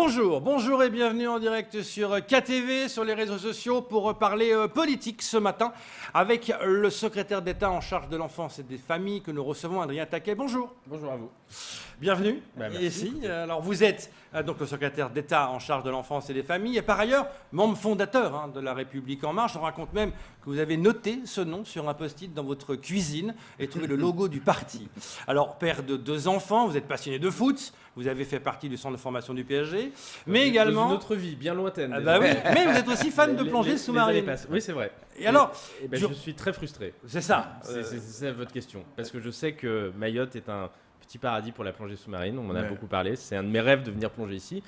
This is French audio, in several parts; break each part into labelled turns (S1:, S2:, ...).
S1: Bonjour et bienvenue en direct sur KTV, sur les réseaux sociaux pour parler politique ce matin avec le secrétaire d'État en charge de l'enfance et des familles que nous recevons, Adrien Taquet. Bonjour.
S2: Bonjour à vous.
S1: Bienvenue
S2: Merci.
S1: ici. Alors vous êtes donc le secrétaire d'État en charge de l'enfance et des familles et par ailleurs membre fondateur de La République En Marche. On raconte même que vous avez noté ce nom sur un post-it dans votre cuisine et trouvé le logo du parti. Alors père de 2 enfants, vous êtes passionné de foot, vous avez fait partie du centre de formation du PSG, mais également...
S2: Dans une autre vie, bien lointaine.
S1: Oui, mais vous êtes aussi fan de plongée sous-marine.
S2: Oui, c'est vrai.
S1: Et alors
S2: je suis très frustré.
S1: C'est ça.
S2: C'est votre question. Parce que je sais que Mayotte est un petit paradis pour la plongée sous-marine. On m'en a beaucoup parlé. C'est un de mes rêves de venir plonger ici.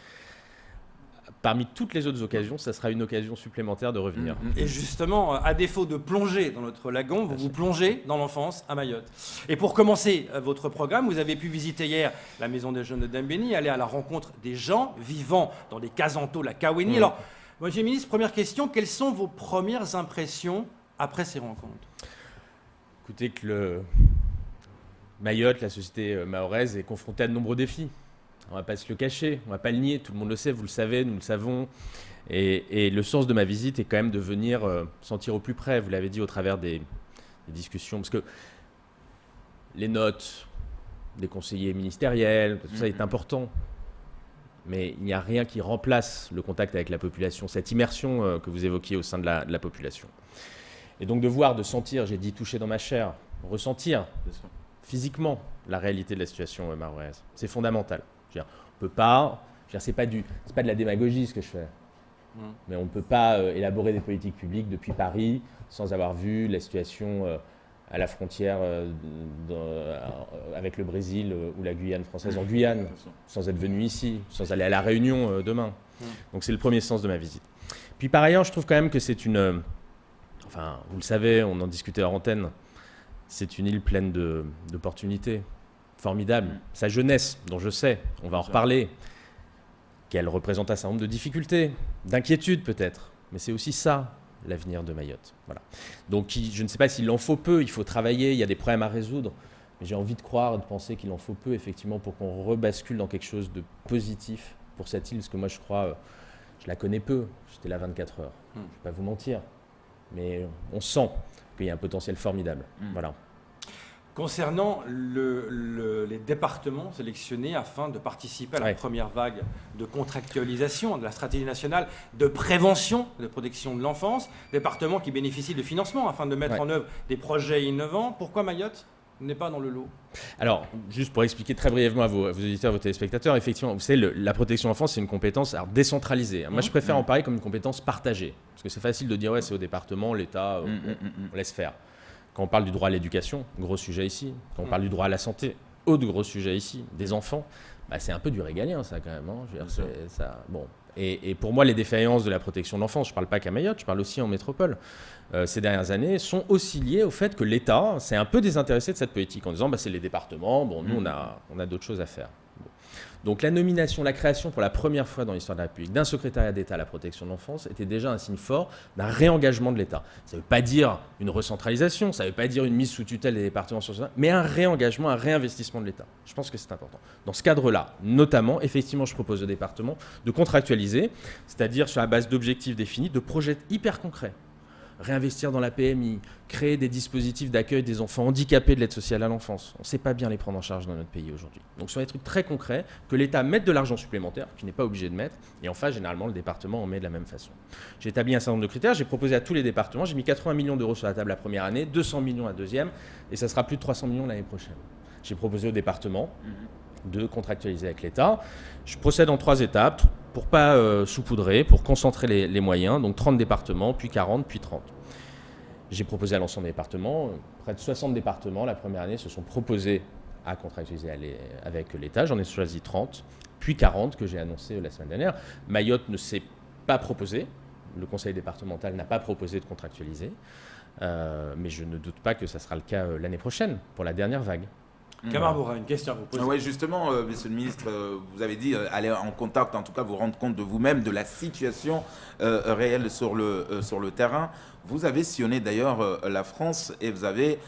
S2: Parmi toutes les autres occasions, ça sera une occasion supplémentaire de revenir.
S1: Et justement, à défaut de plonger dans notre lagon, vous plongez dans l'enfance à Mayotte. Et pour commencer votre programme, vous avez pu visiter hier la maison des jeunes de Dembéni, aller à la rencontre des gens vivant dans des casantos, la Kaweni. Alors, Monsieur le ministre, première question, quelles sont vos premières impressions après ces rencontres?
S2: Écoutez, que Mayotte, la société mahoraise, est confrontée à de nombreux défis. On ne va pas se le cacher, on ne va pas le nier, tout le monde le sait, vous le savez, nous le savons. Et le sens de ma visite est quand même de venir sentir au plus près, vous l'avez dit, au travers des discussions. Parce que les notes des conseillers ministériels, tout ça est important. Mais il n'y a rien qui remplace le contact avec la population, cette immersion que vous évoquiez au sein de la population. Et donc de voir, de sentir, j'ai dit toucher dans ma chair, ressentir physiquement la réalité de la situation mahoraise, c'est fondamental. On peut pas, c'est pas de la démagogie ce que je fais, mais on ne peut pas élaborer des politiques publiques depuis Paris sans avoir vu la situation à la frontière avec le Brésil ou la Guyane française en Guyane, sans être venu ici, sans aller à La Réunion demain. Donc c'est le premier sens de ma visite. Puis par ailleurs, je trouve quand même que c'est une... Enfin, vous le savez, on en discutait hors antenne, c'est une île pleine d'opportunités. Formidable. Sa jeunesse, dont je sais, on va en reparler, qu'elle représente un certain nombre de difficultés, d'inquiétudes peut-être, mais c'est aussi ça l'avenir de Mayotte. Voilà. Donc je ne sais pas s'il en faut peu, il faut travailler, il y a des problèmes à résoudre, mais j'ai envie de croire et de penser qu'il en faut peu effectivement pour qu'on rebascule dans quelque chose de positif pour cette île, parce que moi je crois, je la connais peu, j'étais là 24 heures, je ne vais pas vous mentir, mais on sent qu'il y a un potentiel formidable. Voilà.
S1: Concernant les départements sélectionnés afin de participer à la première vague de contractualisation de la stratégie nationale de prévention et de protection de l'enfance, départements qui bénéficient de financement afin de mettre en œuvre des projets innovants, pourquoi Mayotte n'est pas dans le lot?
S2: Alors, juste pour expliquer très brièvement à vos auditeurs, à vos téléspectateurs, effectivement, vous savez, la protection de l'enfance, c'est une compétence décentralisée. Moi, je préfère en parler comme une compétence partagée, parce que c'est facile de dire, ouais, c'est au département, l'État, on laisse faire. Quand on parle du droit à l'éducation, gros sujet ici. Quand on parle du droit à la santé, autre gros sujet ici. Des enfants, c'est un peu du régalien, ça, quand même. Je veux dire, ça, bon. Et pour moi, les défaillances de la protection de l'enfance, je ne parle pas qu'à Mayotte, je parle aussi en métropole, ces dernières années, sont aussi liées au fait que l'État s'est un peu désintéressé de cette politique, en disant c'est les départements, nous, on a d'autres choses à faire. Bon. Donc la nomination, la création pour la première fois dans l'histoire de la République d'un secrétariat d'État à la protection de l'enfance était déjà un signe fort d'un réengagement de l'État. Ça ne veut pas dire une recentralisation, ça ne veut pas dire une mise sous tutelle des départements sur ça, mais un réengagement, un réinvestissement de l'État. Je pense que c'est important. Dans ce cadre-là, notamment, effectivement, je propose au département de contractualiser, c'est-à-dire sur la base d'objectifs définis, de projets hyper concrets. Réinvestir dans la PMI, créer des dispositifs d'accueil des enfants handicapés de l'aide sociale à l'enfance. On ne sait pas bien les prendre en charge dans notre pays aujourd'hui. Donc ce sont des trucs très concrets que l'État mette de l'argent supplémentaire, qu'il n'est pas obligé de mettre, et en face, généralement, le département en met de la même façon. J'ai établi un certain nombre de critères, j'ai proposé à tous les départements, j'ai mis 80 millions d'euros sur la table la première année, 200 millions la deuxième, et ça sera plus de 300 millions l'année prochaine. J'ai proposé au département de contractualiser avec l'État. Je procède en 3 étapes pour ne pas saupoudrer, pour concentrer les moyens, donc 30 départements, puis 40, puis 30. J'ai proposé à l'ensemble des départements, près de 60 départements la première année se sont proposés à contractualiser avec l'État. J'en ai choisi 30, puis 40 que j'ai annoncé la semaine dernière. Mayotte ne s'est pas proposé, le conseil départemental n'a pas proposé de contractualiser, mais je ne doute pas que ça sera le cas l'année prochaine pour la dernière vague.
S1: Camar Bourra, une question à vous poser.
S3: Oui, justement, Monsieur le ministre, vous avez dit aller en contact, en tout cas vous rendre compte de vous-même, de la situation réelle sur le terrain. Vous avez sillonné d'ailleurs la France et vous avez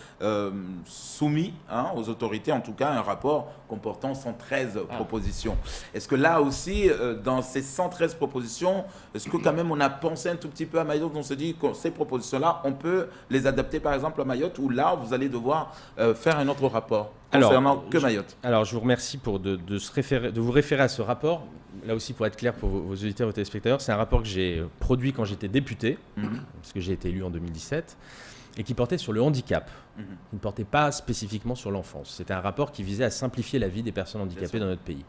S3: soumis aux autorités, en tout cas, un rapport comportant 113 propositions. Est-ce que là aussi, dans ces 113 propositions, est-ce que quand même on a pensé un tout petit peu à Mayotte, on se dit que ces propositions-là, on peut les adapter par exemple à Mayotte, ou là, vous allez devoir faire un autre rapport concernant Mayotte?
S2: Alors, je vous remercie de vous référer à ce rapport. Là aussi, pour être clair pour vos auditeurs et vos téléspectateurs, c'est un rapport que j'ai produit quand j'étais député, parce que j'ai été élu en 2017, et qui portait sur le handicap. Il ne portait pas spécifiquement sur l'enfance. C'était un rapport qui visait à simplifier la vie des personnes handicapées dans notre pays.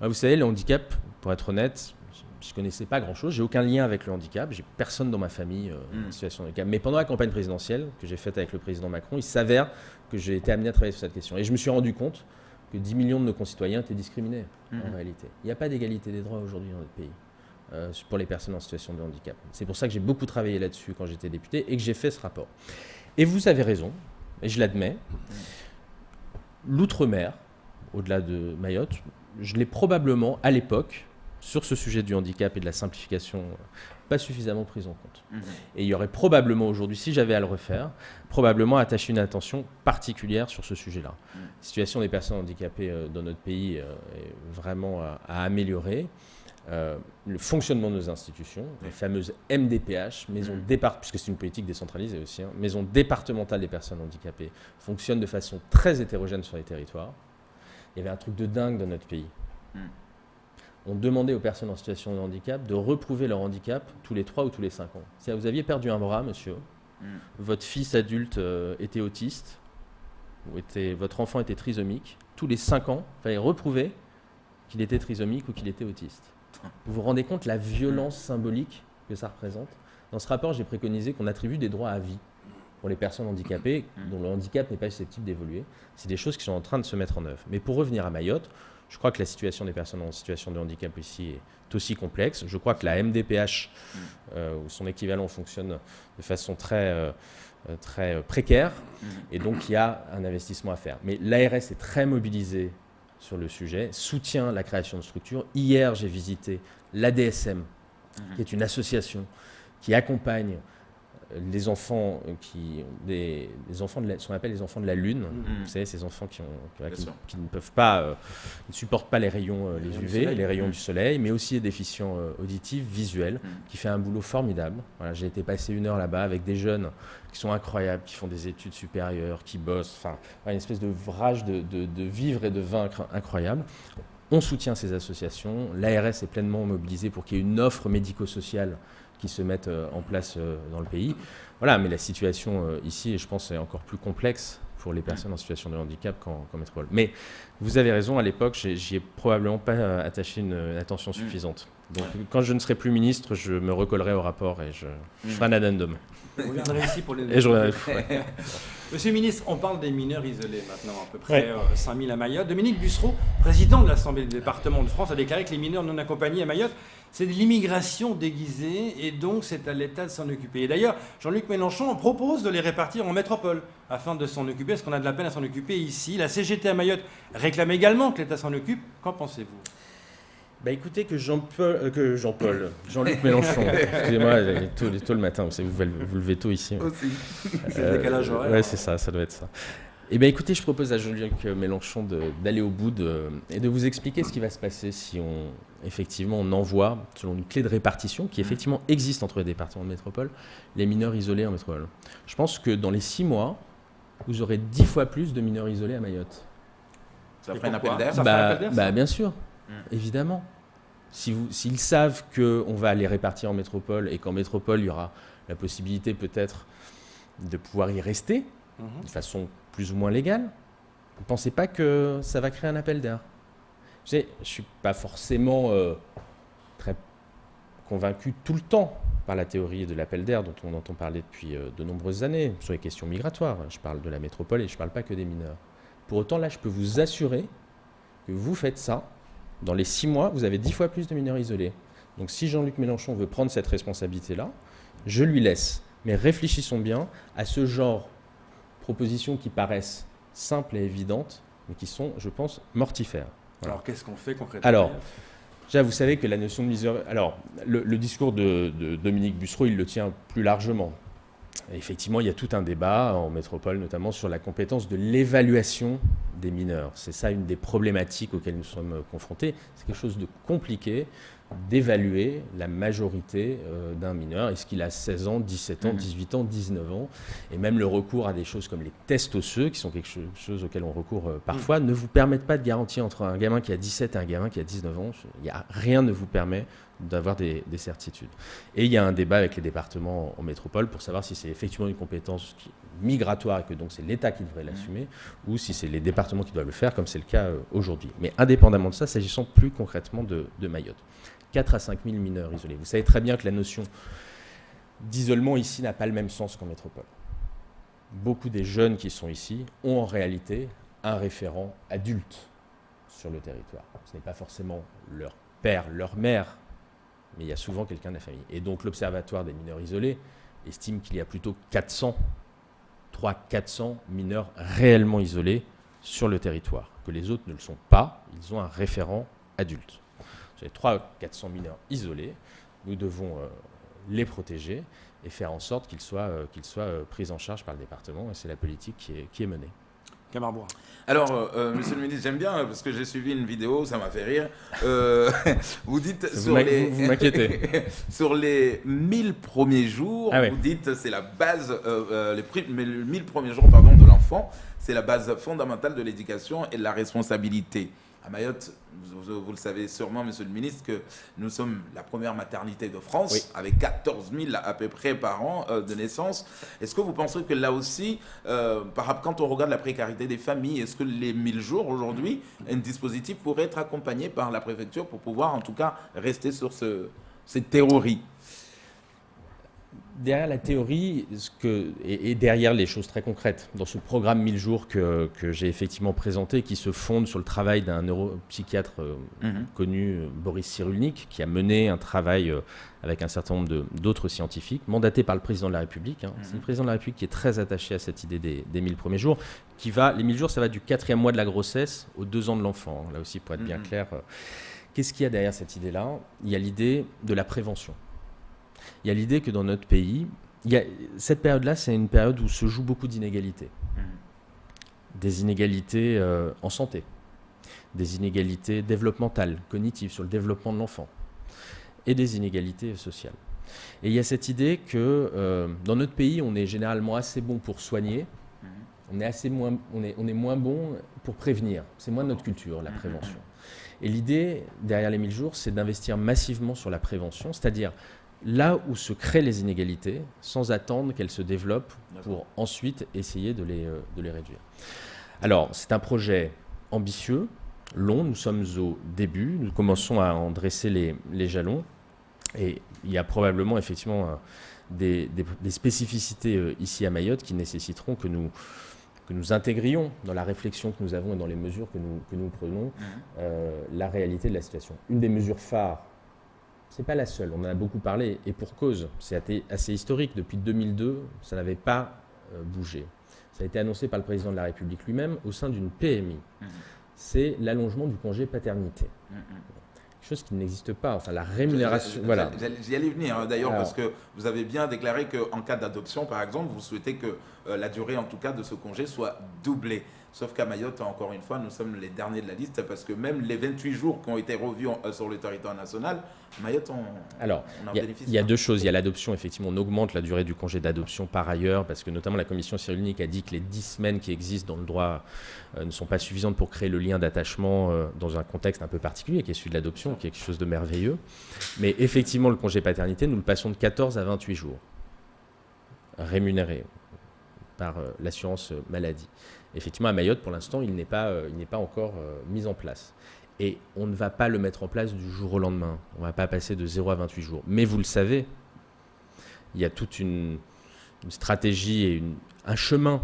S2: Vous savez, le handicap, pour être honnête, je ne connaissais pas grand-chose. J'ai aucun lien avec le handicap. J'ai personne dans ma famille en situation de handicap. Mais pendant la campagne présidentielle que j'ai faite avec le président Macron, il s'avère que j'ai été amené à travailler sur cette question. Et je me suis rendu compte que 10 millions de nos concitoyens étaient discriminés en réalité. Il n'y a pas d'égalité des droits aujourd'hui dans notre pays pour les personnes en situation de handicap. C'est pour ça que j'ai beaucoup travaillé là-dessus quand j'étais député et que j'ai fait ce rapport. Et vous avez raison, et je l'admets, l'outre-mer, au-delà de Mayotte, je l'ai probablement, à l'époque, sur ce sujet du handicap et de la simplification, pas suffisamment prise en compte. Et il y aurait probablement aujourd'hui, si j'avais à le refaire, probablement attaché une attention particulière sur ce sujet-là. La situation des personnes handicapées dans notre pays est vraiment à améliorer. Le fonctionnement de nos institutions, les fameuses MDPH, puisque c'est une politique décentralisée aussi, maisons départementales des personnes handicapées, fonctionnent de façon très hétérogène sur les territoires. Il y avait un truc de dingue dans notre pays. On demandait aux personnes en situation de handicap de reprouver leur handicap tous les 3 ou tous les 5 ans. Si vous aviez perdu un bras, monsieur, votre fils adulte était autiste, votre enfant était trisomique, tous les 5 ans, il fallait reprouver qu'il était trisomique ou qu'il était autiste. Vous vous rendez compte la violence symbolique que ça représente? Dans ce rapport, j'ai préconisé qu'on attribue des droits à vie pour les personnes handicapées dont le handicap n'est pas susceptible d'évoluer. C'est des choses qui sont en train de se mettre en œuvre. Mais pour revenir à Mayotte, je crois que la situation des personnes en situation de handicap ici est aussi complexe. Je crois que la MDPH, ou son équivalent, fonctionne de façon très précaire. Et donc, il y a un investissement à faire. Mais l'ARS est très mobilisée sur le sujet, soutient la création de structures. Hier, j'ai visité l'ADSM, qui est une association qui accompagne les enfants ce qu'on appelle les enfants de la Lune. Vous savez, ces enfants qui ne peuvent pas, ne supportent pas les rayons, les UV, les rayons du soleil, mais aussi les déficients auditifs, visuels, qui fait un boulot formidable. Voilà, j'ai été passer 1 heure là-bas avec des jeunes qui sont incroyables, qui font des études supérieures, qui bossent, enfin, une espèce de rage de vivre et de vaincre incroyable. On soutient ces associations. L'ARS est pleinement mobilisée pour qu'il y ait une offre médico-sociale qui se mettent en place dans le pays. Voilà, mais la situation ici, je pense, est encore plus complexe pour les personnes en situation de handicap qu'en métropole. Mais vous avez raison, à l'époque, j'y ai probablement pas attaché une attention suffisante. Donc, quand je ne serai plus ministre, je me recollerai au rapport et je ferai un addendum.
S1: Vous viendrez ici pour les...
S2: Et je reviendrai.
S1: Monsieur le ministre, on parle des mineurs isolés maintenant, à peu près 5000 à Mayotte. Dominique Bussereau, président de l'Assemblée des départements de France, a déclaré que les mineurs non accompagnés à Mayotte, c'est de l'immigration déguisée et donc c'est à l'État de s'en occuper. Et d'ailleurs, Jean-Luc Mélenchon propose de les répartir en métropole afin de s'en occuper, parce qu'on a de la peine à s'en occuper ici. La CGT à Mayotte réclame également que l'État s'en occupe. Qu'en pensez-vous ?
S2: Écoutez, que Jean-Luc Mélenchon, excusez-moi, tôt le matin, vous levez tôt ici.
S3: Aussi.
S1: C'est le décalage horaire.
S2: Ouais, c'est ça doit être ça. Écoutez, je propose à Jean-Luc Mélenchon d'aller au bout et de vous expliquer ce qui va se passer si on envoie, selon une clé de répartition qui effectivement existe entre les départements de métropole, les mineurs isolés en métropole. Je pense que dans les 6 mois, vous aurez 10 fois plus de mineurs isolés à Mayotte.
S3: Ça ferait un appel d'air?
S1: Ça ferait un appel d'air, ça
S2: Bien sûr, évidemment. S'ils savent qu'on va les répartir en métropole et qu'en métropole, il y aura la possibilité peut-être de pouvoir y rester de façon plus ou moins légale, vous ne pensez pas que ça va créer un appel d'air? Je ne suis pas forcément très convaincu tout le temps par la théorie de l'appel d'air dont on entend parler depuis de nombreuses années sur les questions migratoires. Je parle de la métropole et je ne parle pas que des mineurs. Pour autant, là, je peux vous assurer que vous faites ça. Dans les 6 mois, vous avez 10 fois plus de mineurs isolés. Donc si Jean-Luc Mélenchon veut prendre cette responsabilité-là, je lui laisse. Mais réfléchissons bien à ce genre de propositions qui paraissent simples et évidentes, mais qui sont, je pense, mortifères. Voilà.
S1: Alors qu'est-ce qu'on fait concrètement?
S2: Alors, déjà, vous savez que la notion de misère... Alors, le discours de Dominique Bussereau, il le tient plus largement. Effectivement, il y a tout un débat en métropole, notamment sur la compétence de l'évaluation des mineurs. C'est ça une des problématiques auxquelles nous sommes confrontés. C'est quelque chose de compliqué d'évaluer la majorité d'un mineur. Est-ce qu'il a 16 ans, 17 ans, 18 ans, 19 ans? Et même le recours à des choses comme les tests osseux, qui sont quelque chose auquel on recourt parfois, ne vous permettent pas de garantir entre un gamin qui a 17 et un gamin qui a 19 ans. Rien ne vous permet d'avoir des certitudes. Et il y a un débat avec les départements en métropole pour savoir si c'est effectivement une compétence migratoire et que donc c'est l'État qui devrait l'assumer ou si c'est les départements qui doivent le faire, comme c'est le cas aujourd'hui. Mais indépendamment de ça, s'agissant plus concrètement de Mayotte. 4 à 5 000 mineurs isolés. Vous savez très bien que la notion d'isolement ici n'a pas le même sens qu'en métropole. Beaucoup des jeunes qui sont ici ont en réalité un référent adulte sur le territoire. Ce n'est pas forcément leur père, leur mère, mais il y a souvent quelqu'un de la famille. Et donc l'Observatoire des mineurs isolés estime qu'il y a plutôt 400 mineurs réellement isolés sur le territoire, que les autres ne le sont pas, ils ont un référent adulte. J'ai 300-400 mineurs isolés, nous devons les protéger et faire en sorte qu'ils soient pris en charge par le département, et c'est la politique qui est menée.
S1: Camarbois.
S3: Alors, monsieur le ministre, j'aime bien parce que j'ai suivi une vidéo, ça m'a fait rire. Vous dites
S2: vous m'inquiétez.
S3: sur les 1000 premiers jours,
S2: Ah ouais.
S3: vous dites c'est la base, les 1000 premiers jours de l'enfant, c'est la base fondamentale de l'éducation et de la responsabilité. À Mayotte, vous le savez sûrement, monsieur le ministre, que nous sommes la première maternité de France,
S2: Oui.
S3: avec 14 000 à peu près par an de naissance. Est-ce que vous pensez que là aussi, quand on regarde la précarité des familles, est-ce que les 1000 jours aujourd'hui, un dispositif pourrait être accompagné par la préfecture pour pouvoir en tout cas rester sur cette théorie?
S2: Derrière la théorie et derrière les choses très concrètes, dans ce programme 1000 jours que j'ai effectivement présenté, qui se fonde sur le travail d'un neuropsychiatre connu, Boris Cyrulnik, qui a mené un travail avec un certain nombre d'autres scientifiques, mandaté par le président de la République. C'est le président de la République qui est très attaché à cette idée des 1000 premiers jours. Les 1000 jours, ça va du 4e mois de la grossesse aux 2 ans de l'enfant. Là aussi, pour être bien clair, qu'est-ce qu'il y a derrière cette idée-là? Il y a l'idée de la prévention. Il y a l'idée que dans notre pays, cette période-là, c'est une période où se jouent beaucoup d'inégalités. Des inégalités en santé, des inégalités développementales, cognitives, sur le développement de l'enfant, et des inégalités sociales. Et il y a cette idée que dans notre pays, on est généralement assez bon pour soigner, on est moins bon pour prévenir. C'est moins notre culture, la prévention. Et l'idée, derrière les 1000 jours, c'est d'investir massivement sur la prévention, c'est-à-dire là où se créent les inégalités, sans attendre qu'elles se développent pour ensuite essayer de les réduire. Alors, c'est un projet ambitieux, long, nous sommes au début, nous commençons à en dresser les jalons, et il y a probablement effectivement des spécificités ici à Mayotte qui nécessiteront que nous intégrions dans la réflexion que nous avons et dans les mesures que nous prenons la réalité de la situation. Une des mesures phares, ce n'est pas la seule, on en a beaucoup parlé, et pour cause, c'est assez historique. Depuis 2002, ça n'avait pas bougé. Ça a été annoncé par le président de la République lui-même au sein d'une PMI. C'est l'allongement du congé paternité. Quelque chose qui n'existe pas, enfin la rémunération... Voilà.
S3: J'y allais venir d'ailleurs, parce que vous avez bien déclaré qu'en cas d'adoption, par exemple, vous souhaitez que la durée en tout cas de ce congé soit doublée. Sauf qu'à Mayotte, encore une fois, nous sommes les derniers de la liste parce que même les 28 jours qui ont été revus sur le territoire national, Mayotte, on en bénéficie.
S2: Il y a deux choses. Il y a l'adoption, effectivement, on augmente la durée du congé d'adoption par ailleurs parce que notamment la commission Cyrulnik a dit que les 10 semaines qui existent dans le droit ne sont pas suffisantes pour créer le lien d'attachement dans un contexte un peu particulier qui est celui de l'adoption, qui est quelque chose de merveilleux. Mais effectivement, le congé paternité, nous le passons de 14 à 28 jours, rémunéré par l'assurance maladie. Effectivement, à Mayotte, pour l'instant, il n'est pas encore mis en place. Et on ne va pas le mettre en place du jour au lendemain. On ne va pas passer de 0 à 28 jours. Mais vous le savez, il y a toute une stratégie et un chemin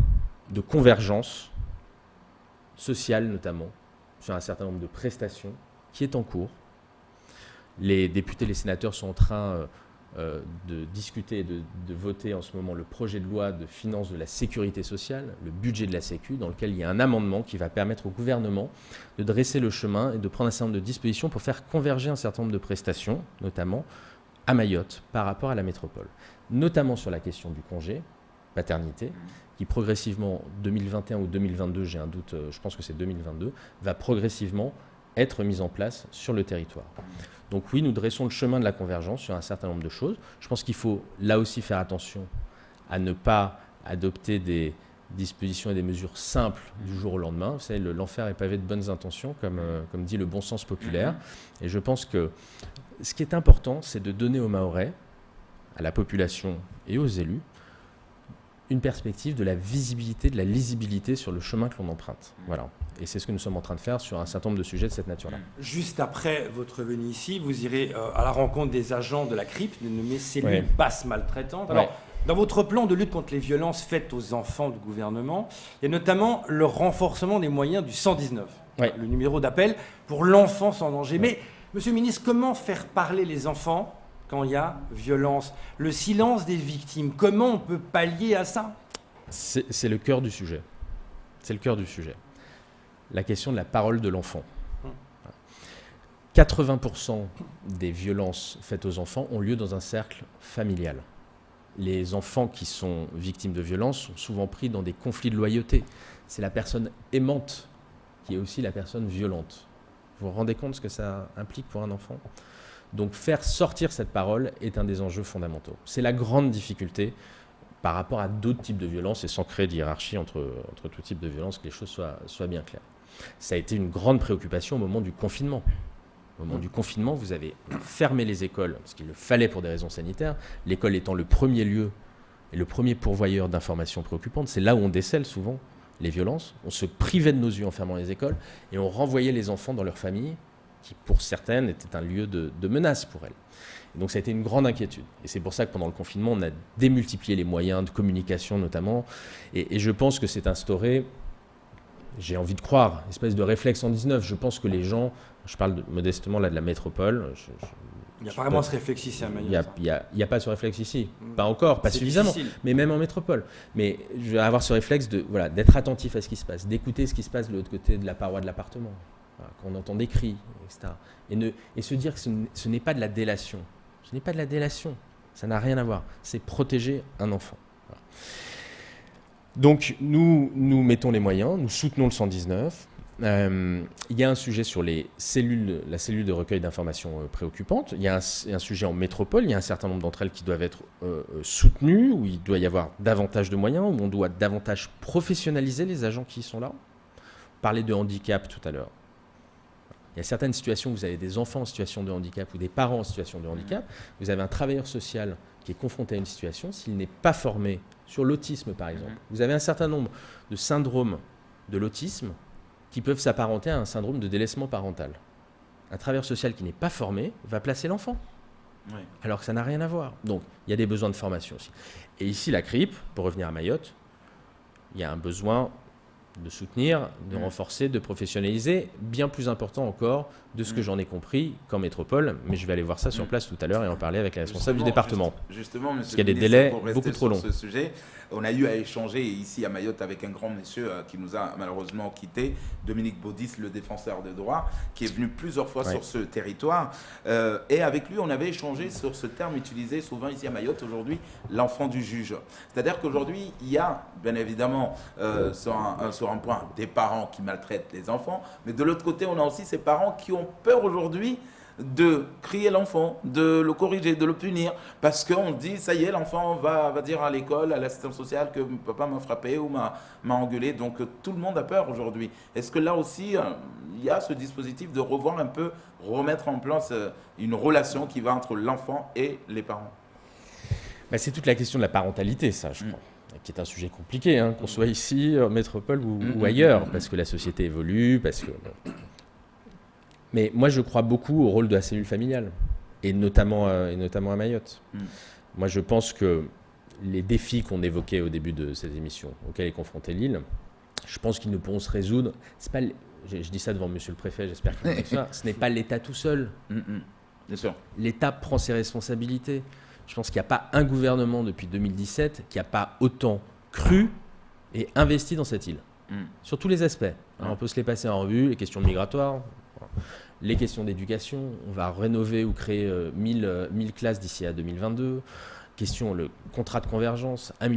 S2: de convergence sociale, notamment, sur un certain nombre de prestations, qui est en cours. Les députés, les sénateurs sont en train de discuter et de voter en ce moment le projet de loi de finances de la sécurité sociale, le budget de la Sécu, dans lequel il y a un amendement qui va permettre au gouvernement de dresser le chemin et de prendre un certain nombre de dispositions pour faire converger un certain nombre de prestations, notamment à Mayotte, par rapport à la métropole. Notamment sur la question du congé, paternité, qui progressivement, 2021 ou 2022, j'ai un doute, je pense que c'est 2022, va progressivement être mise en place sur le territoire. Donc oui, nous dressons le chemin de la convergence sur un certain nombre de choses. Je pense qu'il faut là aussi faire attention à ne pas adopter des dispositions et des mesures simples du jour au lendemain. Vous savez, l'enfer est pavé de bonnes intentions, comme dit le bon sens populaire. Et je pense que ce qui est important, c'est de donner aux Mahorais, à la population et aux élus, une perspective de la visibilité, de la lisibilité sur le chemin que l'on emprunte. Voilà. Et c'est ce que nous sommes en train de faire sur un certain nombre de sujets de cette nature-là.
S1: Juste après votre venue ici, vous irez à la rencontre des agents de la CRIP, dénommée cellule basse maltraitante. Alors, dans votre plan de lutte contre les violences faites aux enfants du gouvernement, il y a notamment le renforcement des moyens du 119, le numéro d'appel pour l'enfance en danger. Mais, monsieur le ministre, comment faire parler les enfants quand il y a violence? Le silence des victimes, comment on peut pallier à ça?
S2: C'est le cœur du sujet. C'est le cœur du sujet. La question de la parole de l'enfant. 80% des violences faites aux enfants ont lieu dans un cercle familial. Les enfants qui sont victimes de violences sont souvent pris dans des conflits de loyauté. C'est la personne aimante qui est aussi la personne violente. Vous vous rendez compte de ce que ça implique pour un enfant ? Donc faire sortir cette parole est un des enjeux fondamentaux. C'est la grande difficulté par rapport à d'autres types de violences et sans créer de hiérarchie entre tout type de violence, que les choses soient bien claires. Ça a été une grande préoccupation au moment du confinement. Au moment du confinement, vous avez fermé les écoles, parce qu'il le fallait pour des raisons sanitaires, l'école étant le premier lieu et le premier pourvoyeur d'informations préoccupantes. C'est là où on décèle souvent les violences. On se privait de nos yeux en fermant les écoles et on renvoyait les enfants dans leur famille, qui pour certaines était un lieu de menace pour elles. Et donc ça a été une grande inquiétude. Et c'est pour ça que pendant le confinement, on a démultiplié les moyens de communication notamment. Et je pense que c'est instauré, j'ai envie de croire, une espèce de réflexe 119. Je pense que les gens, je parle modestement là de la métropole.
S1: Il n'y a pas vraiment ce réflexe ici à Mayotte.
S2: Il n'y a pas ce réflexe ici. Pas encore, pas suffisamment. Difficile. Mais même en métropole. Mais je vais avoir ce réflexe d'être attentif à ce qui se passe, d'écouter ce qui se passe de l'autre côté de la paroi de l'appartement. Voilà, quand on entend des cris, etc. Et se dire que ce n'est pas de la délation. Ce n'est pas de la délation. Ça n'a rien à voir. C'est protéger un enfant. Voilà. Donc, nous mettons les moyens, nous soutenons le 119. Il y a un sujet sur la cellule de recueil d'informations préoccupantes. Il y a un sujet en métropole. Il y a un certain nombre d'entre elles qui doivent être soutenues, où il doit y avoir davantage de moyens, où on doit davantage professionnaliser les agents qui sont là. On parlait de handicap tout à l'heure. Il y a certaines situations où vous avez des enfants en situation de handicap ou des parents en situation de handicap. Vous avez un travailleur social qui est confronté à une situation. S'il n'est pas formé sur l'autisme, par exemple, vous avez un certain nombre de syndromes de l'autisme qui peuvent s'apparenter à un syndrome de délaissement parental. Un travailleur social qui n'est pas formé va placer l'enfant, alors que ça n'a rien à voir. Donc, il y a des besoins de formation aussi. Et ici, la CRIP, pour revenir à Mayotte, il y a un besoin de soutenir, de renforcer, de professionnaliser, bien plus important encore de ce que j'en ai compris qu'en métropole, mais je vais aller voir ça sur place tout à l'heure et en parler avec les responsables du département.
S3: Justement, monsieur
S2: parce qu'il y a des délais beaucoup trop longs.
S3: Ce sujet, on a eu à échanger ici à Mayotte avec un grand monsieur qui nous a malheureusement quittés, Dominique Baudis, le défenseur des droits, qui est venu plusieurs fois sur ce territoire. Et avec lui, on avait échangé sur ce terme utilisé souvent ici à Mayotte aujourd'hui, l'enfant du juge. C'est-à-dire qu'aujourd'hui, il y a bien évidemment sur un point des parents qui maltraitent les enfants, mais de l'autre côté, on a aussi ces parents qui ont peur aujourd'hui de crier l'enfant, de le corriger, de le punir, parce qu'on dit, ça y est, l'enfant va dire à l'école, à l'assistance sociale que papa m'a frappé ou m'a engueulé. Donc tout le monde a peur aujourd'hui. Est-ce que là aussi, il y a ce dispositif de revoir un peu, remettre en place une relation qui va entre l'enfant et les parents?
S2: C'est toute la question de la parentalité, ça, je crois. Qui est un sujet compliqué, qu'on soit ici, en métropole ou ailleurs, parce que la société évolue, parce que... Mais moi, je crois beaucoup au rôle de la cellule familiale, et notamment à Mayotte. Moi, je pense que les défis qu'on évoquait au début de cette émission, auxquels est confrontée l'île, je pense qu'ils ne pourront se résoudre. C'est pas, je dis ça devant monsieur le préfet, j'espère qu'il entend ça. Ce n'est pas l'État tout seul.
S3: Bien sûr.
S2: L'État prend ses responsabilités. Je pense qu'il n'y a pas un gouvernement depuis 2017 qui n'a pas autant cru et investi dans cette île, sur tous les aspects. Alors, on peut se les passer en revue, les questions migratoires, les questions d'éducation. On va rénover ou créer 1000 classes d'ici à 2022. question, le contrat de convergence, 1,6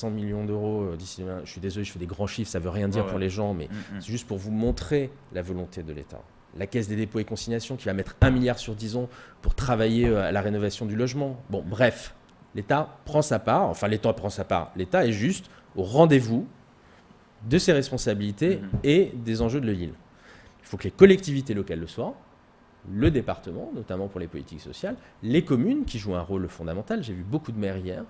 S2: milliard d'euros d'ici demain. Je suis désolé, je fais des grands chiffres, ça ne veut rien dire pour les gens, mais c'est juste pour vous montrer la volonté de l'État. La Caisse des dépôts et consignations qui va mettre 1 milliard sur 10 ans pour travailler à la rénovation du logement. Bon, bref, l'État prend sa part, enfin l'État prend sa part. L'État est juste au rendez-vous de ses responsabilités et des enjeux de l'île. Il faut que les collectivités locales le soient, le département, notamment pour les politiques sociales, les communes qui jouent un rôle fondamental. J'ai vu beaucoup de maires hier.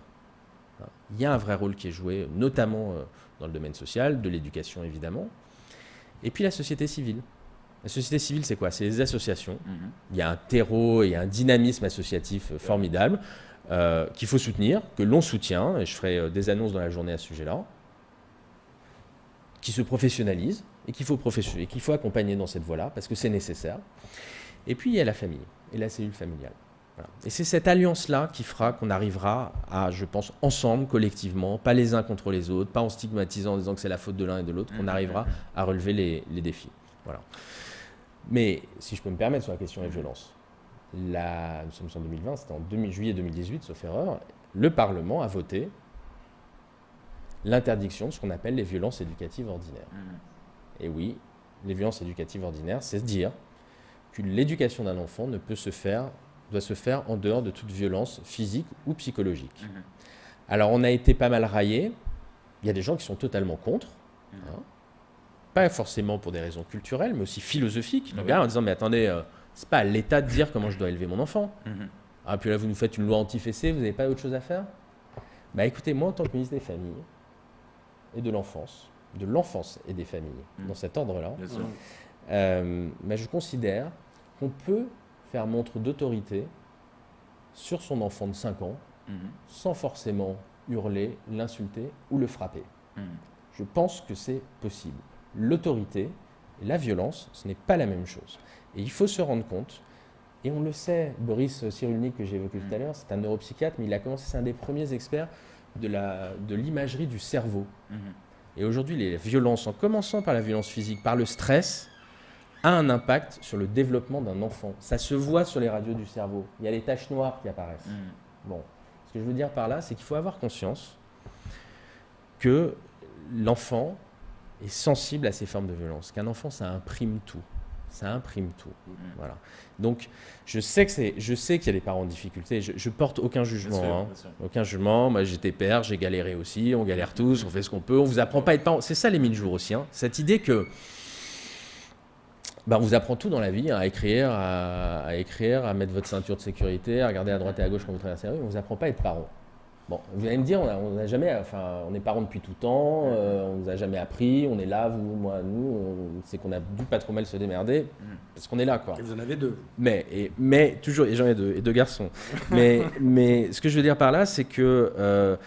S2: Il y a un vrai rôle qui est joué, notamment dans le domaine social, de l'éducation évidemment. Et puis la société civile. La société civile, c'est quoi? C'est les associations. Il y a un terreau et un dynamisme associatif formidable qu'il faut soutenir, que l'on soutient, et je ferai des annonces dans la journée à ce sujet-là, qui se professionnalisent et qu'il faut accompagner dans cette voie-là, parce que c'est nécessaire. Et puis, il y a la famille et la cellule familiale. Voilà. Et c'est cette alliance-là qui fera qu'on arrivera à, je pense, ensemble, collectivement, pas les uns contre les autres, pas en stigmatisant, en disant que c'est la faute de l'un et de l'autre, qu'on arrivera à relever les défis. Voilà. Mais, si je peux me permettre sur la question des violences, nous sommes en 2020, c'était en juillet 2018, sauf erreur, le Parlement a voté l'interdiction de ce qu'on appelle les violences éducatives ordinaires. Et oui, les violences éducatives ordinaires, c'est se dire que l'éducation d'un enfant doit se faire en dehors de toute violence physique ou psychologique. Alors, on a été pas mal raillés. Il y a des gens qui sont totalement contre. Pas forcément pour des raisons culturelles, mais aussi philosophiques. En disant, mais attendez, c'est pas à l'État de dire comment je dois élever mon enfant. Ah, puis là, vous nous faites une loi anti-fessée, vous n'avez pas autre chose à faire? Bah écoutez, moi, en tant que ministre des Familles et de l'enfance et des familles, dans cet ordre-là, je considère qu'on peut faire montre d'autorité sur son enfant de 5 ans sans forcément hurler, l'insulter ou le frapper. Je pense que c'est possible. L'autorité et la violence, ce n'est pas la même chose. Et il faut se rendre compte, et on le sait, Boris Cyrulnik, que j'ai évoqué tout à l'heure, c'est un neuropsychiatre, mais il a commencé, c'est un des premiers experts de l'imagerie du cerveau. Et aujourd'hui, les violences, en commençant par la violence physique, par le stress, a un impact sur le développement d'un enfant. Ça se voit sur les radios du cerveau. Il y a les taches noires qui apparaissent. Bon, ce que je veux dire par là, c'est qu'il faut avoir conscience que l'enfant est sensible à ces formes de violence. Qu'un enfant, ça imprime tout. Ça imprime tout. Voilà. Donc, je sais qu'il y a des parents en difficulté. Je porte aucun jugement. Bien sûr. Aucun jugement. Moi, j'étais père, j'ai galéré aussi. On galère tous, on fait ce qu'on peut. On vous apprend pas à être parent. C'est ça les 1000 jours aussi. Cette idée que on vous apprend tout dans la vie, à écrire, à mettre votre ceinture de sécurité, à regarder à droite et à gauche quand vous traversez la rue. On vous apprend pas à être parent. Bon, vous allez me dire, on est parents depuis tout temps, on nous a jamais appris, on est là, vous, moi, nous, c'est qu'on a dû pas trop mal se démerder, parce qu'on est là, quoi.
S1: Et vous en avez 2.
S2: Mais toujours, et j'en ai 2, et 2 garçons. mais ce que je veux dire par là, c'est que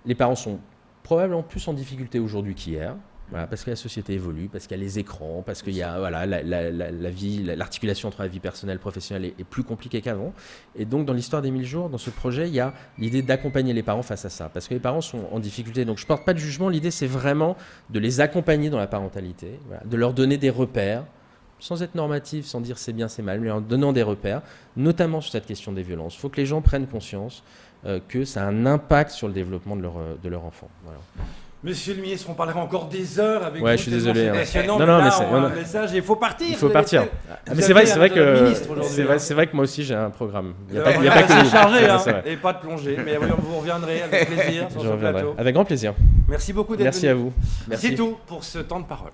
S2: les parents sont probablement plus en difficulté aujourd'hui qu'hier. Voilà, parce que la société évolue, parce qu'il y a les écrans, parce qu'il y a la vie, l'articulation entre la vie personnelle et professionnelle est plus compliquée qu'avant. Et donc, dans l'histoire des 1000 jours, dans ce projet, il y a l'idée d'accompagner les parents face à ça, parce que les parents sont en difficulté. Donc, je ne porte pas de jugement. L'idée, c'est vraiment de les accompagner dans la parentalité, de leur donner des repères, sans être normatif, sans dire c'est bien, c'est mal, mais en donnant des repères, notamment sur cette question des violences. Il faut que les gens prennent conscience que ça a un impact sur le développement de leur enfant. Voilà.
S1: Monsieur le ministre, on parlera encore des heures avec vous.
S2: Ouais, je suis désolé.
S1: C'est passionnant,
S2: mais
S1: là, on a un message et il faut partir.
S2: Il faut partir. Mais c'est vrai que moi aussi j'ai un programme. Il y a pas que
S1: c'est chargé, et pas de plongée. Mais vous reviendrez avec plaisir sur ce plateau.
S2: Avec grand plaisir.
S1: Merci beaucoup d'être venu.
S2: Merci à vous.
S1: C'est tout pour ce temps de parole.